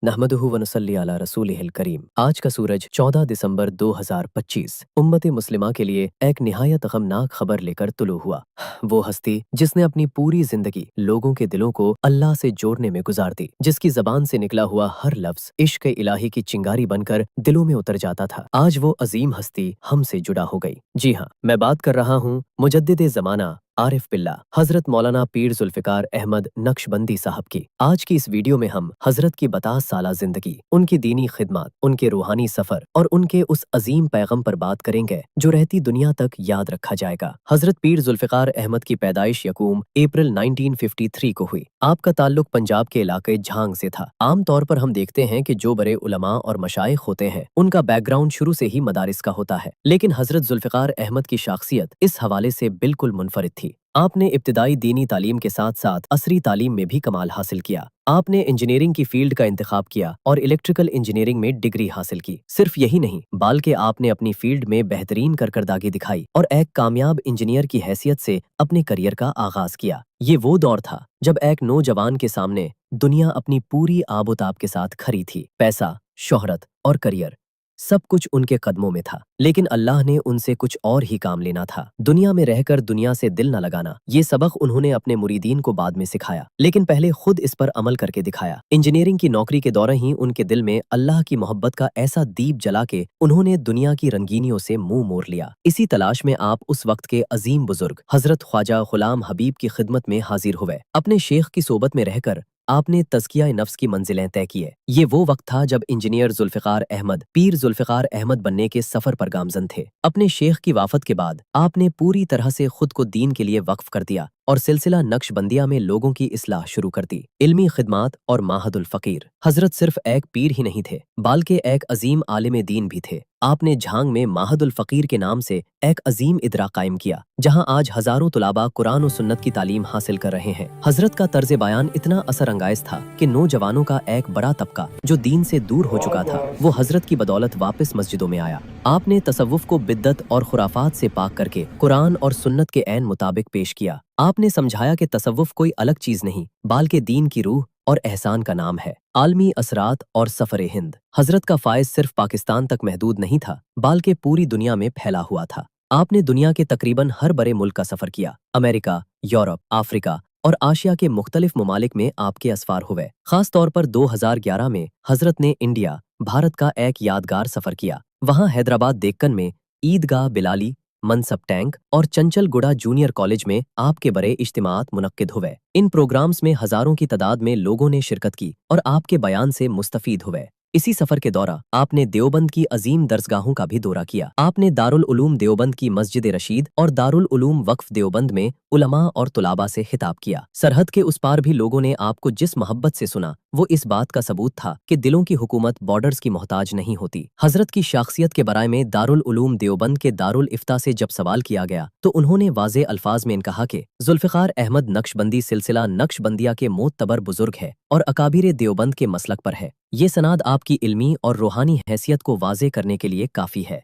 नहमदुहु व नसल्ली अला रसूलिहिल करीम। आज का सूरज 14 दिसंबर 2025 उम्मत मुस्लिमा के लिए एक निहायत गमनाक खबर लेकर तुलू हुआ। वो हस्ती जिसने अपनी पूरी जिंदगी लोगों के दिलों को अल्लाह से जोड़ने में गुजार दी, जिसकी जबान से निकला हुआ हर लफ्ज इश्क इलाही की चिंगारी बनकर दिलों में उतर जाता था, आज वो अजीम हस्ती हमसे जुड़ा हो गई। जी हाँ, मैं बात कर रहा हूँ मुजद्दिद ज़माना आरिफ बिल्ला हजरत मौलाना पीर जुल्फिकार अहमद नक्शबंदी साहब की। आज की इस वीडियो में हम हजरत की 50 साला जिंदगी, उनकी दीनी खिदमत, उनके रूहानी सफर और उनके उस अजीम पैगम पर बात करेंगे जो रहती दुनिया तक याद रखा जाएगा। हजरत पीर जुल्फिकार अहमद की पैदाइश यकूम अप्रैल 1953 को हुई। आपका ताल्लुक पंजाब के इलाके झांग से था। आमतौर पर हम देखते हैं कि जो बड़े उलमा और मशाइख होते हैं उनका बैकग्राउंड शुरू से ही मदारिस का होता है, लेकिन हजरत जुल्फिकार अहमद की शाख्सियत इस हवाले से बिल्कुल मुनफरिद थी। आपने इब्तिदाई दीनी तालीम के साथ साथ असरी तालीम में भी कमाल हासिल किया। आपने इंजीनियरिंग की फील्ड का इंतखाब किया और इलेक्ट्रिकल इंजीनियरिंग में डिग्री हासिल की। सिर्फ यही नहीं बल्कि आपने अपनी फील्ड में बेहतरीन करकर्दागी दिखाई और एक कामयाब इंजीनियर की हैसियत से अपने करियर का आगाज किया। ये वो दौर था जब एक नौजवान के सामने दुनिया अपनी पूरी आबोताब के साथ खड़ी थी। पैसा, शोहरत और करियर सब कुछ उनके कदमों में था, लेकिन अल्लाह ने उनसे कुछ और ही काम लेना था। दुनिया में रहकर दुनिया से दिल न लगाना, ये सबक उन्होंने अपने मुरीदीन को बाद में सिखाया, लेकिन पहले खुद इस पर अमल करके दिखाया। इंजीनियरिंग की नौकरी के दौरान ही उनके दिल में अल्लाह की मोहब्बत का ऐसा दीप जला के उन्होंने दुनिया की रंगीनियों से मुंह मोड़ लिया। इसी तलाश में आप उस वक्त के अजीम बुजुर्ग हजरत ख्वाजा गुलाम हबीब की खिदमत में हाजिर हुए। अपने शेख की सोबत में रहकर आपने तज़किया नफ्स की मंजिलें तय किए। ये वो वक्त था जब इंजीनियर जुल्फिकार अहमद पीर जुल्फिकार अहमद बनने के सफर पर गामजन थे। अपने शेख की वाफत के बाद आपने पूरी तरह से खुद को दीन के लिए वक्फ कर दिया और सिलसिला नक्शबंदिया में लोगों की इस्लाह शुरू कर दी। इल्मी खिदमात और माहदुल फ़कीर। हजरत सिर्फ एक पीर ही नहीं थे बल्कि एक अजीम आलिम दीन भी थे। आपने झांग में माहदुल फ़कीर के नाम से एक अजीम इदरा कायम किया, जहां आज हजारों तुलाबा कुरान और सुन्नत की तालीम हासिल कर रहे हैं। हजरत का तर्ज बयान इतना असर अंगाइज था कि नौजवानों का एक बड़ा तबका जो दीन से दूर हो चुका था वो हजरत की बदौलत वापस मस्जिदों में आया। आपने तसव्वुफ को बिद्दत और खुराफात से पाक करके कुरान और सुन्नत के ऐन मुताबिक पेश किया। आपने समझाया कि तसव्वुफ कोई अलग चीज नहीं बल्कि दीन की रूह और एहसान का नाम है। आलमी असरात और सफर हिंद। हजरत का फायज सिर्फ पाकिस्तान तक महदूद नहीं था बल्कि पूरी दुनिया में फैला हुआ था। आपने दुनिया के तकरीबन हर बड़े मुल्क का सफर किया। अमेरिका, यूरोप, अफ्रीका और आशिया के मुख्तलिफ ममालिक में आपके असफार हुए। खास तौर पर 2011 में हजरत ने इंडिया, भारत का एक यादगार सफर किया। वहाँ हैदराबाद देक्कन में ईदगाह बिलाली, मनसब टैंक और चंचलगुड़ा जूनियर कॉलेज में आपके बड़े इज्तिमात मुनक्किद हुए। इन प्रोग्राम्स में हजारों की तादाद में लोगों ने शिरकत की और आपके बयान से मुस्तफीद हुए। इसी सफर के दौरान आपने देवबंद की अजीम दरसगाहों का भी दौरा किया। आपने दारुल उलूम देवबंद की मस्जिद रशीद और दारुल उलूम वक्फ देवबंद में उलमा और तुलाबा से खिताब किया। सरहद के उस पार भी लोगों ने आपको जिस मोहब्बत से सुना वो इस बात का सबूत था कि दिलों की हुकूमत बॉर्डर्स की मोहताज नहीं होती। हजरत की शाख्सियत के बारे में दारुल उलूम देवबंद के दारुल इफ्ता से जब सवाल किया गया तो उन्होंने वाज़े अल्फाज में कहा कि जुल्फिकार अहमद नक्शबंदी सिलसिला नक्शबंदिया के मोतबर बुजुर्ग है और अकाबिर देवबंद के मसलक पर है। ये सनाद आपकी इल्मी और रूहानी हैसियत को वाज़े करने के लिए काफ़ी है।